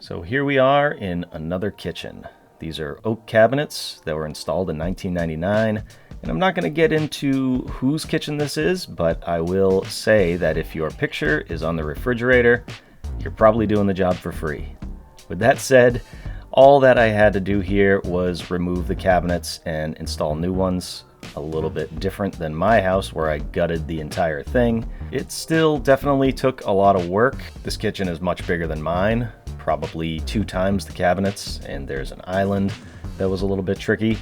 So here we are in another kitchen. These are oak cabinets that were installed in 1999, and I'm not going to get into whose kitchen this is, but I will say that if your picture is on the refrigerator, you're probably doing the job for free. With that said, all that I had to do here was remove the cabinets and install new ones. A little bit different than my house where I gutted the entire thing. It still definitely took a lot of work. This kitchen is much bigger than mine, probably 2 times the cabinets, and there's an island that was a little bit tricky.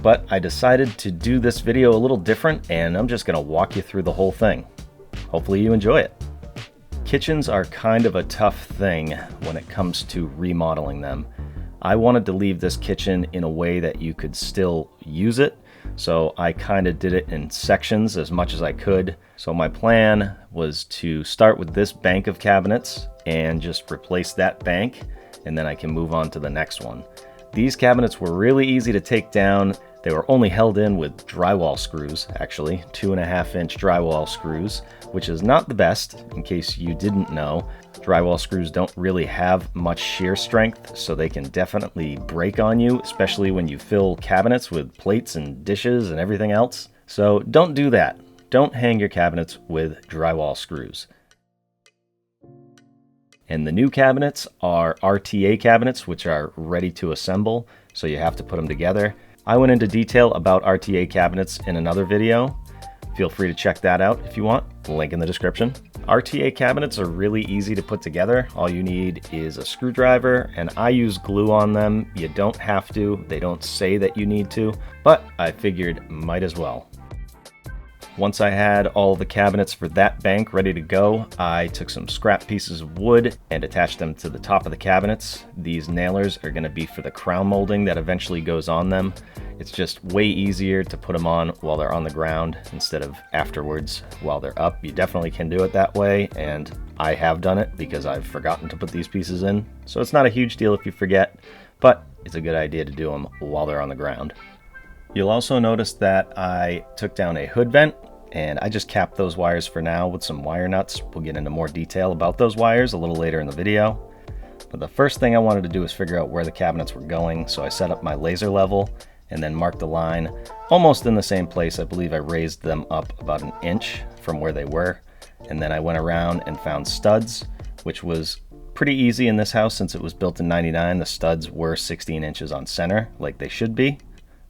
But I decided to do this video a little different, and I'm just gonna walk you through the whole thing. Hopefully you enjoy it. Kitchens are kind of a tough thing when it comes to remodeling them. I wanted to leave this kitchen in a way that you could still use it, so I kind of did it in sections as much as I could. So my plan was to start with this bank of cabinets and just replace that bank, and then I can move on to the next one. These cabinets were really easy to take down. They were only held in with drywall screws, actually, 2.5-inch drywall screws, which is not the best, in case you didn't know. Drywall screws don't really have much shear strength, so they can definitely break on you, especially when you fill cabinets with plates and dishes and everything else. So don't do that. Don't hang your cabinets with drywall screws. And the new cabinets are RTA cabinets, which are ready to assemble, so you have to put them together. I went into detail about RTA cabinets in another video. Feel free to check that out if you want. Link in the description. RTA cabinets are really easy to put together. All you need is a screwdriver, and I use glue on them. You don't have to. They don't say that you need to, but I figured might as well. Once I had all the cabinets for that bank ready to go, I took some scrap pieces of wood and attached them to the top of the cabinets. These nailers are going to be for the crown molding that eventually goes on them. It's just way easier to put them on while they're on the ground instead of afterwards while they're up. You definitely can do it that way, and I have done it because I've forgotten to put these pieces in. So it's not a huge deal if you forget, but it's a good idea to do them while they're on the ground. You'll also notice that I took down a hood vent, and I just capped those wires for now with some wire nuts. We'll get into more detail about those wires a little later in the video. But the first thing I wanted to do was figure out where the cabinets were going, so I set up my laser level and then marked the line almost in the same place. I believe I raised them up about 1 inch from where they were. And then I went around and found studs, which was pretty easy in this house since it was built in '99. The studs were 16 inches on center, like they should be.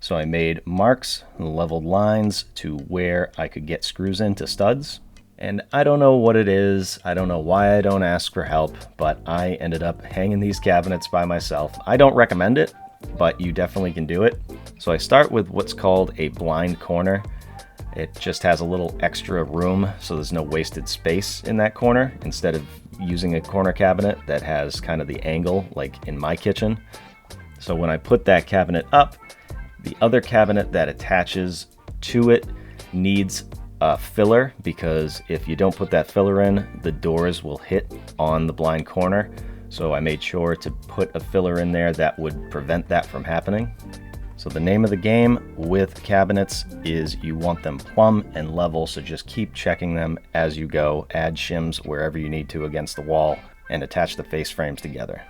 So I made marks and leveled lines to where I could get screws into studs. And I don't know what it is. I don't know why I don't ask for help, but I ended up hanging these cabinets by myself. I don't recommend it, but you definitely can do it. So I start with what's called a blind corner. It just has a little extra room, so there's no wasted space in that corner, instead of using a corner cabinet that has kind of the angle like in my kitchen. So when I put that cabinet up, the other cabinet that attaches to it needs a filler, because if you don't put that filler in, the doors will hit on the blind corner. So I made sure to put a filler in there that would prevent that from happening. So the name of the game with cabinets is you want them plumb and level, so just keep checking them as you go. Add shims wherever you need to against the wall and attach the face frames together.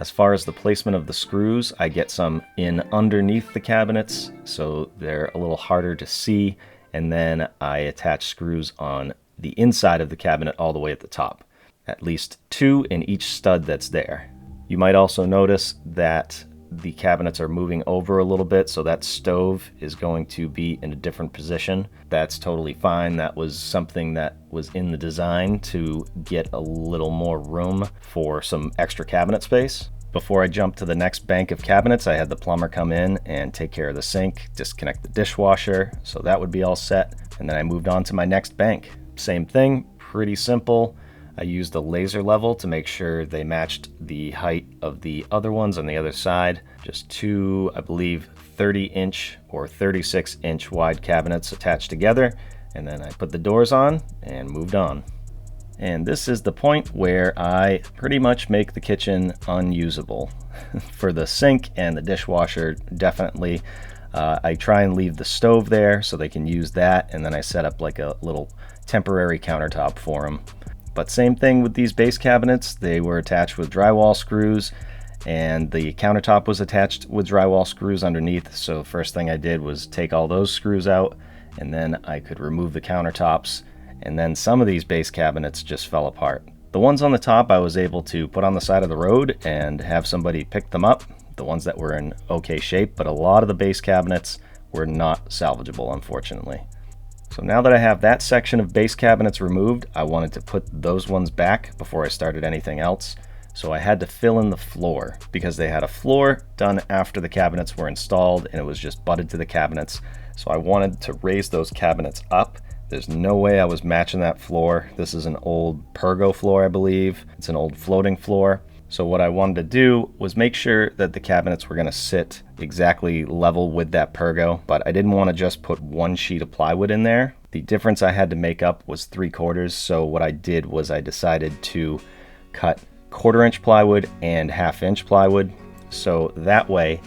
As far as the placement of the screws, I get some in underneath the cabinets, so they're a little harder to see, and then I attach screws on the inside of the cabinet all the way at the top. At least 2 in each stud that's there. You might also notice that the cabinets are moving over a little bit, so that stove is going to be in a different position. That's totally fine. That was something that was in the design to get a little more room for some extra cabinet space. Before I jumped to the next bank of cabinets, I had the plumber come in and take care of the sink, disconnect the dishwasher, so that would be all set. And then I moved on to my next bank. Same thing, pretty simple. I used a laser level to make sure they matched the height of the other ones on the other side. Just 2, I believe, 30-inch or 36-inch wide cabinets attached together. And then I put the doors on and moved on. And this is the point where I pretty much make the kitchen unusable. For the sink and the dishwasher, definitely. I try and leave the stove there so they can use that, and then I set up like a little temporary countertop for them. But same thing with these base cabinets. They were attached with drywall screws, and the countertop was attached with drywall screws underneath. So first thing I did was take all those screws out, and then I could remove the countertops. And then some of these base cabinets just fell apart. The ones on the top I was able to put on the side of the road and have somebody pick them up, the ones that were in okay shape, but a lot of the base cabinets were not salvageable, unfortunately. So now that I have that section of base cabinets removed, I wanted to put those ones back before I started anything else. So I had to fill in the floor because they had a floor done after the cabinets were installed and it was just butted to the cabinets. So I wanted to raise those cabinets up. There's no way I was matching that floor. This is an old Pergo floor, I believe. It's an old floating floor. So what I wanted to do was make sure that the cabinets were going to sit exactly level with that Pergo, but I didn't want to just put one sheet of plywood in there. The difference I had to make up was 3/4. So what I did was I decided to cut 1/4-inch plywood and 1/2-inch plywood. So that way,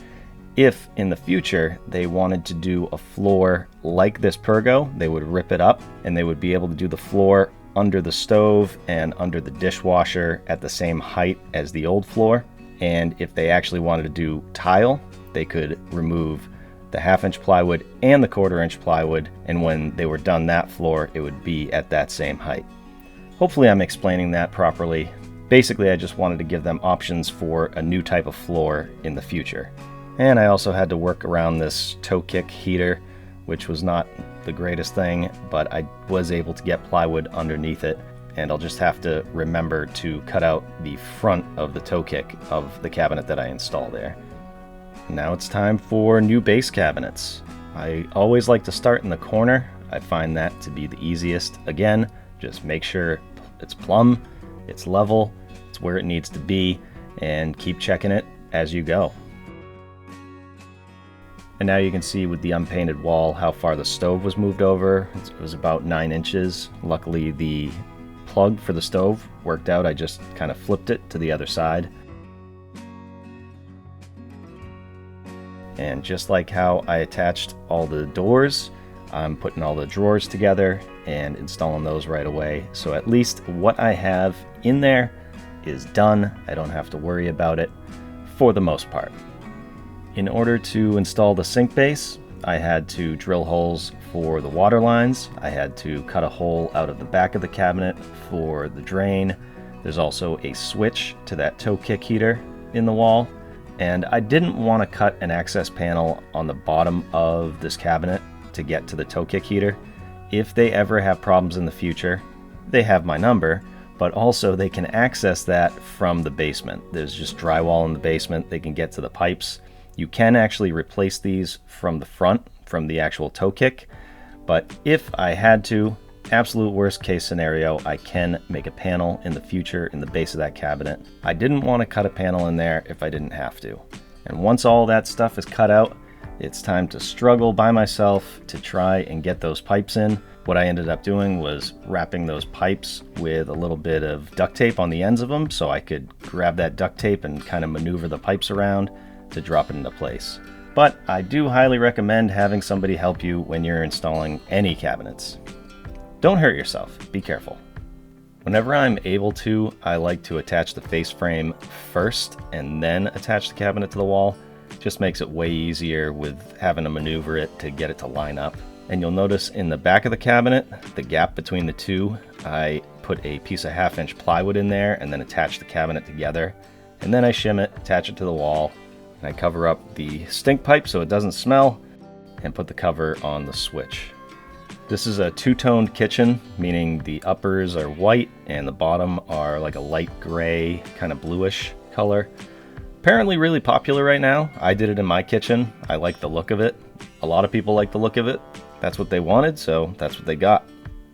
if in the future they wanted to do a floor like this Pergo, they would rip it up and they would be able to do the floor under the stove and under the dishwasher at the same height as the old floor. And if they actually wanted to do tile, they could remove the 1/2-inch plywood and the 1/4-inch plywood, and when they were done that floor, it would be at that same height. Hopefully I'm explaining that properly. Basically, I just wanted to give them options for a new type of floor in the future. And I also had to work around this toe kick heater, which was not the greatest thing, but I was able to get plywood underneath it, and I'll just have to remember to cut out the front of the toe kick of the cabinet that I installed there. Now it's time for new base cabinets. I always like to start in the corner. I find that to be the easiest. Again, just make sure it's plumb, it's level, it's where it needs to be, and keep checking it as you go. And now you can see with the unpainted wall how far the stove was moved over. It was about 9 inches. Luckily the plug for the stove worked out. I just kind of flipped it to the other side. And just like how I attached all the doors, I'm putting all the drawers together and installing those right away. So at least what I have in there is done. I don't have to worry about it for the most part. In order to install the sink base, I had to drill holes for the water lines. I had to cut a hole out of the back of the cabinet for the drain. There's also a switch to that toe kick heater in the wall. And I didn't want to cut an access panel on the bottom of this cabinet to get to the toe kick heater. If they ever have problems in the future, they have my number, but also they can access that from the basement. There's just drywall in the basement. They can get to the pipes. You can actually replace these from the front, from the actual toe kick, but if I had to, absolute worst case scenario, I can make a panel in the future in the base of that cabinet. I didn't want to cut a panel in there if I didn't have to. And once all that stuff is cut out, it's time to struggle by myself to try and get those pipes in. What I ended up doing was wrapping those pipes with a little bit of duct tape on the ends of them so I could grab that duct tape and kind of maneuver the pipes around to drop it into place. But I do highly recommend having somebody help you when you're installing any cabinets. Don't hurt yourself, be careful. Whenever I'm able to, I like to attach the face frame first and then attach the cabinet to the wall. Just makes it way easier with having to maneuver it to get it to line up. And you'll notice in the back of the cabinet, the gap between the two, I put a piece of 1/2-inch plywood in there and then attach the cabinet together. And then I shim it, attach it to the wall, and I cover up the stink pipe so it doesn't smell, and put the cover on the switch. This is a two-toned kitchen, meaning the uppers are white and the bottom are like a light gray, kind of bluish color. Apparently really popular right now. I did it in my kitchen. I like the look of it. A lot of people like the look of it. That's what they wanted, so that's what they got.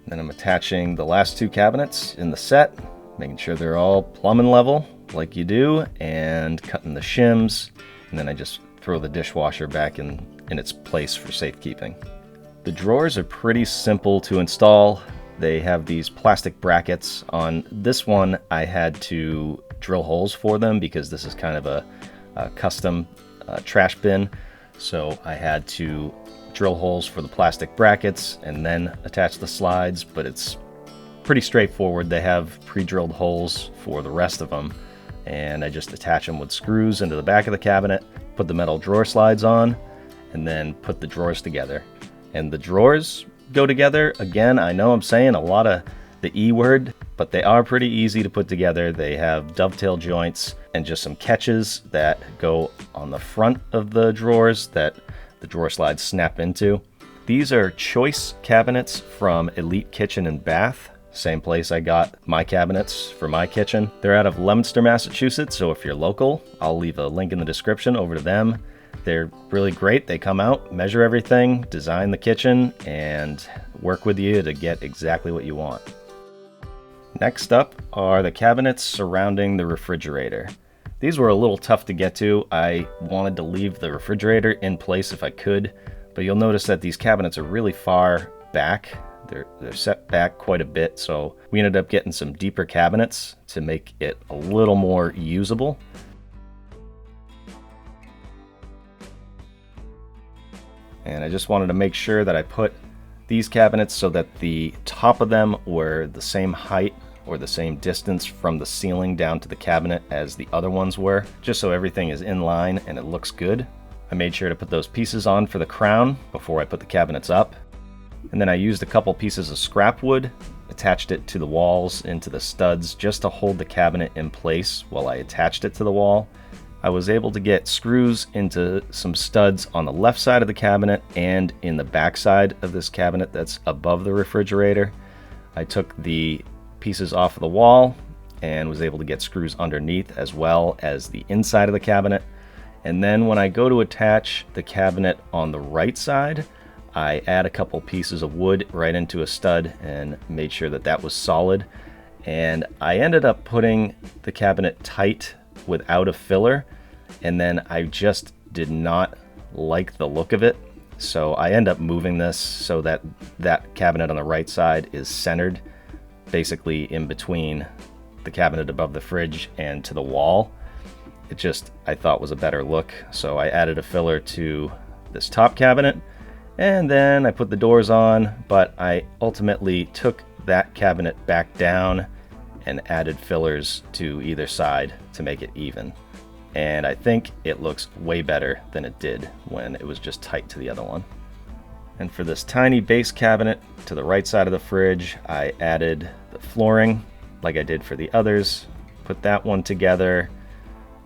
Then I'm attaching the last two cabinets in the set, making sure they're all plumb and level like you do, and cutting the shims, and then I just throw the dishwasher back in its place for safekeeping. The drawers are pretty simple to install. They have these plastic brackets. On this one, I had to drill holes for them because this is kind of a custom trash bin. So I had to drill holes for the plastic brackets and then attach the slides, but it's pretty straightforward. They have pre-drilled holes for the rest of them, and I just attach them with screws into the back of the cabinet, put the metal drawer slides on, and then put the drawers together. And the drawers go together. Again, I know I'm saying a lot of the E word, but they are pretty easy to put together. They have dovetail joints and just some catches that go on the front of the drawers that the drawer slides snap into. These are choice cabinets from Elite Kitchen and Bath. Same place I got my cabinets for my kitchen. They're out of Leominster, Massachusetts, so if you're local, I'll leave a link in the description over to them. They're really great. They come out, measure everything, design the kitchen, and work with you to get exactly what you want. Next up are the cabinets surrounding the refrigerator. These were a little tough to get to. I wanted to leave the refrigerator in place if I could, but you'll notice that these cabinets are really far back. They're set back quite a bit, so we ended up getting some deeper cabinets to make it a little more usable. And I just wanted to make sure that I put these cabinets so that the top of them were the same height or the same distance from the ceiling down to the cabinet as the other ones were, just so everything is in line and it looks good. I made sure to put those pieces on for the crown before I put the cabinets up. And then I used a couple pieces of scrap wood, attached it to the walls into the studs just to hold the cabinet in place while I attached it to the wall. I was able to get screws into some studs on the left side of the cabinet and in the back side of this cabinet that's above the refrigerator. I took the pieces off of the wall and was able to get screws underneath as well as the inside of the cabinet. And then when I go to attach the cabinet on the right side, I add a couple pieces of wood right into a stud and made sure that that was solid. And I ended up putting the cabinet tight without a filler, and then I just did not like the look of it, so I end up moving this so that that cabinet on the right side is centered basically in between the cabinet above the fridge and to the wall. It just, I thought, was a better look, so I added a filler to this top cabinet, and then I put the doors on, but I ultimately took that cabinet back down and added fillers to either side to make it even. And I think it looks way better than it did when it was just tight to the other one. And for this tiny base cabinet to the right side of the fridge, I added the flooring like I did for the others, put that one together,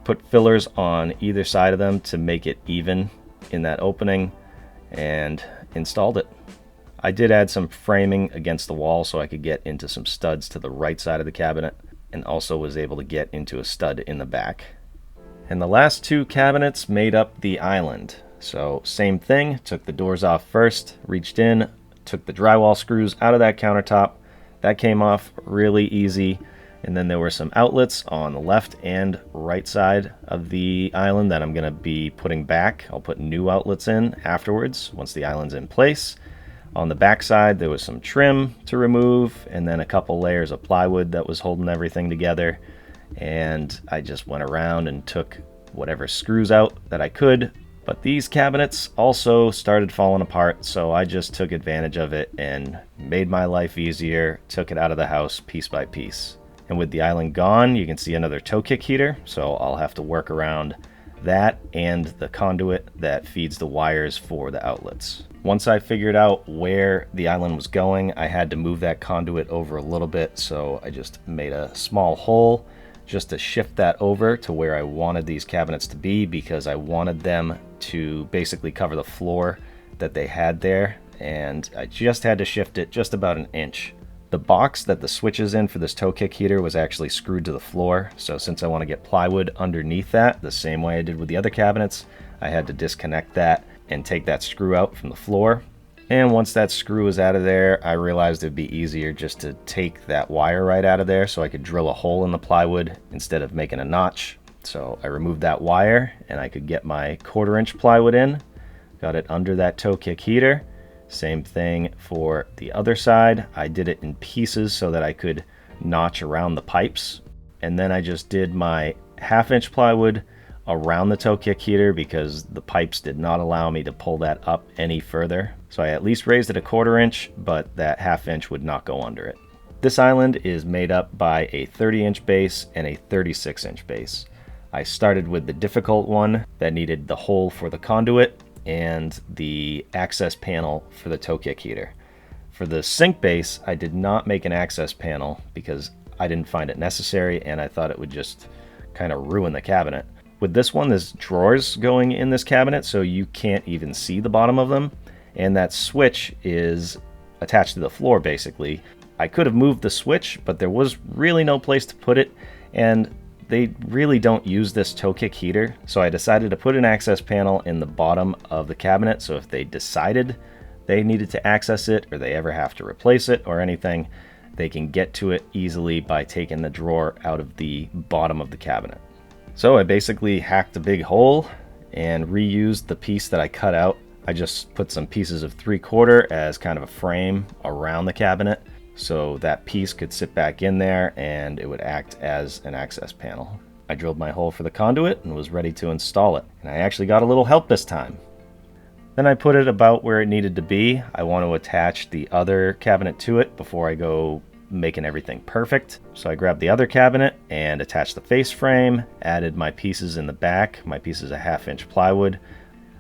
put fillers on either side of them to make it even in that opening, and installed it. I did add some framing against the wall so I could get into some studs to the right side of the cabinet, and also was able to get into a stud in the back. And the last two cabinets made up the island. So same thing, took the doors off first, reached in, took the drywall screws out of that countertop. That came off really easy. And then there were some outlets on the left and right side of the island that I'm going to be putting back. I'll put new outlets in afterwards once the island's in place. On the back side, there was some trim to remove and then a couple layers of plywood that was holding everything together. And I just went around and took whatever screws out that I could. But these cabinets also started falling apart, so I just took advantage of it and made my life easier, took it out of the house piece by piece. And with the island gone, you can see another toe kick heater, so I'll have to work around that and the conduit that feeds the wires for the outlets. Once I figured out where the island was going, I had to move that conduit over a little bit, so I just made a small hole just to shift that over to where I wanted these cabinets to be, because I wanted them to basically cover the floor that they had there, and I just had to shift it just about an inch. The box that the switch is in for this toe kick heater was actually screwed to the floor, so since I want to get plywood underneath that, the same way I did with the other cabinets, I had to disconnect that and take that screw out from the floor. And once that screw was out of there, I realized it'd be easier just to take that wire right out of there so I could drill a hole in the plywood instead of making a notch. So I removed that wire and I could get my 1/4 inch plywood in, got it under that toe kick heater. Same thing for the other side. I did it in pieces so that I could notch around the pipes. And then I just did my 1/2 inch plywood around the toe kick heater because the pipes did not allow me to pull that up any further. So I at least raised it a 1/4 inch, but that 1/2 inch would not go under it. This island is made up by a 30-inch base and a 36-inch base. I started with the difficult one that needed the hole for the conduit and the access panel for the toe kick heater. For the sink base, I did not make an access panel because I didn't find it necessary and I thought it would just kind of ruin the cabinet. With this one, there's drawers going in this cabinet, so you can't even see the bottom of them, and that switch is attached to the floor basically. I could have moved the switch, but there was really no place to put it, and they really don't use this toe kick heater, so I decided to put an access panel in the bottom of the cabinet, so if they decided they needed to access it or they ever have to replace it or anything, they can get to it easily by taking the drawer out of the bottom of the cabinet. So I basically hacked a big hole and reused the piece that I cut out. I just put some pieces of 3/4 as kind of a frame around the cabinet so that piece could sit back in there and it would act as an access panel. I drilled my hole for the conduit and was ready to install it. And I actually got a little help this time. Then I put it about where it needed to be. I want to attach the other cabinet to it before I go making everything perfect. So I grabbed the other cabinet and attached the face frame, added my pieces in the back, my pieces of 1/2-inch plywood,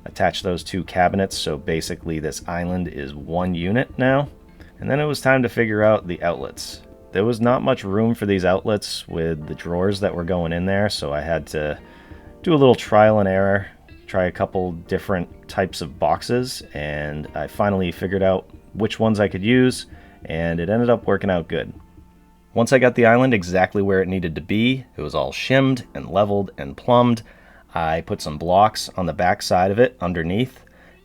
attached those two cabinets, so basically this island is one unit now. And then it was time to figure out the outlets. There was not much room for these outlets with the drawers that were going in there, so I had to do a little trial and error, try a couple different types of boxes, and I finally figured out which ones I could use, and it ended up working out good. Once I got the island exactly where it needed to be, it was all shimmed and leveled and plumbed, I put some blocks on the back side of it underneath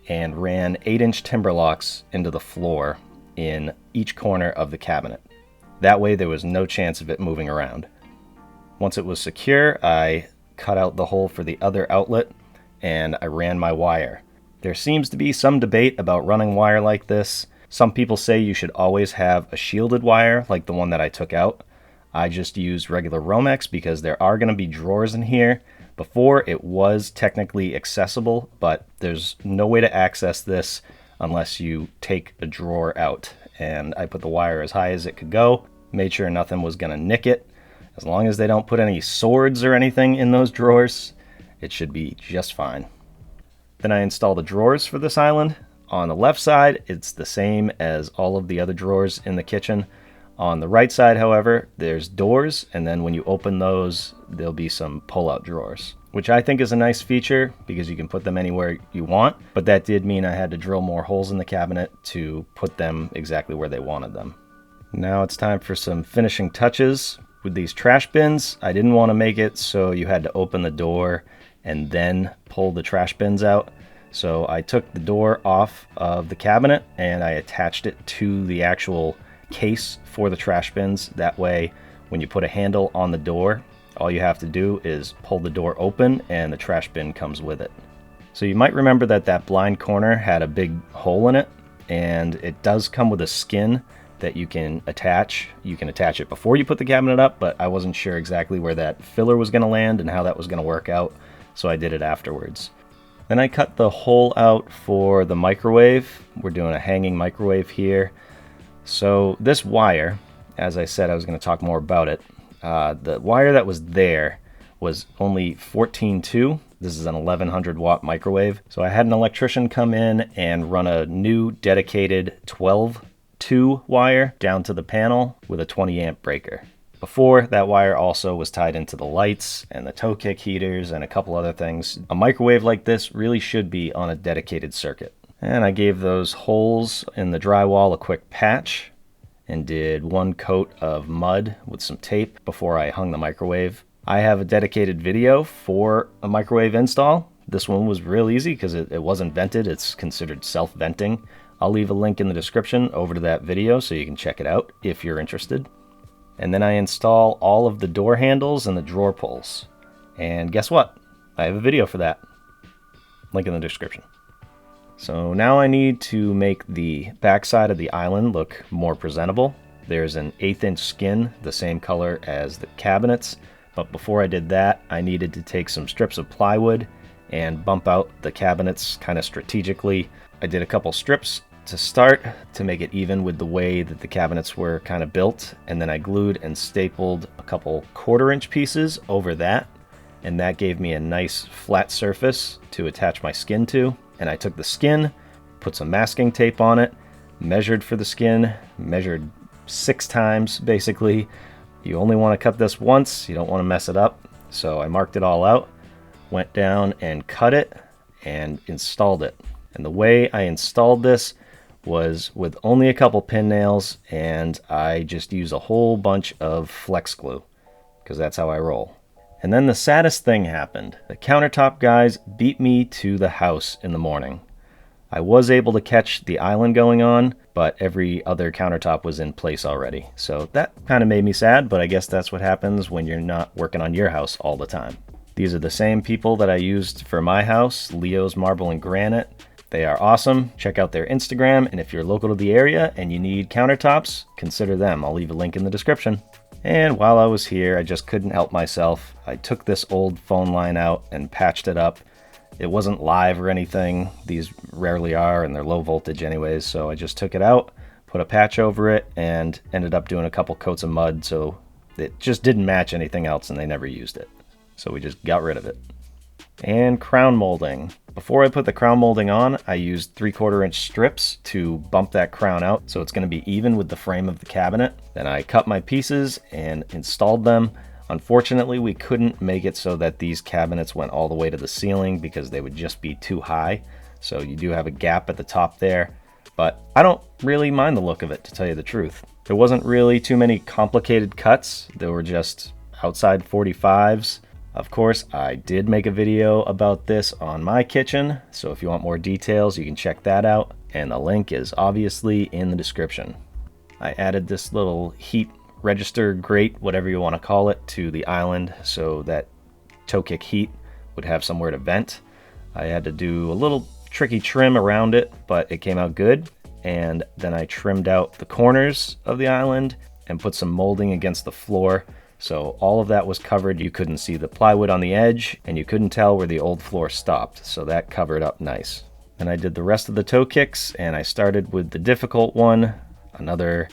and ran 8-inch timber locks into the floor in each corner of the cabinet. That way there was no chance of it moving around. Once it was secure, I cut out the hole for the other outlet and I ran my wire. There seems to be some debate about running wire like this. Some people say you should always have a shielded wire like the one that I took out. I just used regular Romex because there are going to be drawers in here. Before it was technically accessible, but there's no way to access this unless you take a drawer out. And I put the wire as high as it could go, made sure nothing was going to nick it. As long as they don't put any swords or anything in those drawers, it should be just fine. Then I installed the drawers for this island. On the left side, it's the same as all of the other drawers in the kitchen. On the right side, however, there's doors, and then when you open those, there'll be some pull-out drawers, which I think is a nice feature because you can put them anywhere you want, but that did mean I had to drill more holes in the cabinet to put them exactly where they wanted them. Now it's time for some finishing touches. With these trash bins, I didn't want to make it so you had to open the door and then pull the trash bins out. So I took the door off of the cabinet and I attached it to the actual case for the trash bins. That way, when you put a handle on the door, all you have to do is pull the door open and the trash bin comes with it. So you might remember that that blind corner had a big hole in it, and it does come with a skin that you can attach. You can attach it before you put the cabinet up, but I wasn't sure exactly where that filler was going to land and how that was going to work out, so I did it afterwards. Then I cut the hole out for the microwave. We're doing a hanging microwave here. So this wire, as I said, I was going to talk more about it. The wire that was there was only 14.2. This is an 1100 watt microwave. So I had an electrician come in and run a new dedicated 12.2 wire down to the panel with a 20 amp breaker. Before, that wire also was tied into the lights and the toe kick heaters and a couple other things. A microwave like this really should be on a dedicated circuit. And I gave those holes in the drywall a quick patch and did one coat of mud with some tape before I hung the microwave. I have a dedicated video for a microwave install. This one was real easy because it wasn't vented. It's considered self-venting. I'll leave a link in the description over to that video so you can check it out if you're interested. And then I install all of the door handles and the drawer pulls. And guess what? I have a video for that. Link in the description. So now I need to make the backside of the island look more presentable. There's an 1/8 inch skin, the same color as the cabinets. But before I did that, I needed to take some strips of plywood and bump out the cabinets kind of strategically. I did a couple strips to start to make it even with the way that the cabinets were kind of built, and then I glued and stapled a couple 1/4-inch pieces over that, and that gave me a nice flat surface to attach my skin to. And I took the skin, put some masking tape on it, measured for the skin, measured 6 times basically. You only want to cut this once, you don't want to mess it up. So I marked it all out, went down and cut it and installed it. And the way I installed this was with only a couple pin nails, and I just use a whole bunch of flex glue because that's how I roll. And then the saddest thing happened. The Countertop guys beat me to the house in the morning. I was able to catch the island going on, but every other countertop was in place already. So that kind of made me sad, but I guess that's what happens when you're not working on your house all the time. These are the same people that I used for my house, Leo's Marble and Granite. They are awesome. Check out their Instagram, and if you're local to the area and you need countertops, consider them. I'll leave a link in the description. And while I was here, I just couldn't help myself. I took this old phone line out and patched it up. It wasn't live or anything. These rarely are, and they're low voltage anyways, so I just took it out, put a patch over it, and ended up doing a couple coats of mud, so it just didn't match anything else, and they never used it. So we just got rid of it. And crown molding. Before I put the crown molding on, I used 3/4-inch strips to bump that crown out so it's going to be even with the frame of the cabinet. Then I cut my pieces and installed them. Unfortunately, we couldn't make it so that these cabinets went all the way to the ceiling because they would just be too high. So you do have a gap at the top there, but I don't really mind the look of it, to tell you the truth. There wasn't really too many complicated cuts. There were just outside 45s. Of course, I did make a video about this on my kitchen, so if you want more details, you can check that out, and the link is obviously in the description. I added this little heat register grate, whatever you want to call it, to the island so that toe kick heat would have somewhere to vent. I had to do a little tricky trim around it, but it came out good. And then I trimmed out the corners of the island and put some molding against the floor. So all of that was covered. You couldn't see the plywood on the edge, and you couldn't tell where the old floor stopped. So that covered up nice. And I did the rest of the toe kicks, and I started with the difficult one, another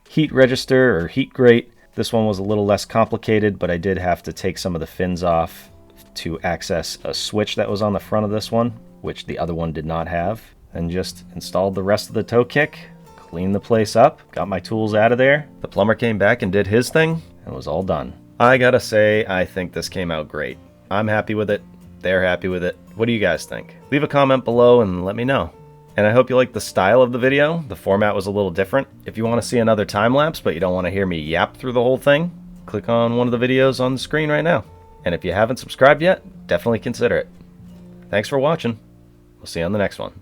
heat register or heat grate. This one was a little less complicated, but I did have to take some of the fins off to access a switch that was on the front of this one, which the other one did not have. And just installed the rest of the toe kick, cleaned the place up, got my tools out of there. The plumber came back and did his thing, and it was all done. I gotta say, I think this came out great. I'm happy with it. They're happy with it. What do you guys think? Leave a comment below and let me know. And I hope you liked the style of the video. The format was a little different. If you want to see another time lapse, but you don't want to hear me yap through the whole thing, click on one of the videos on the screen right now. And if you haven't subscribed yet, definitely consider it. Thanks for watching. We'll see you on the next one.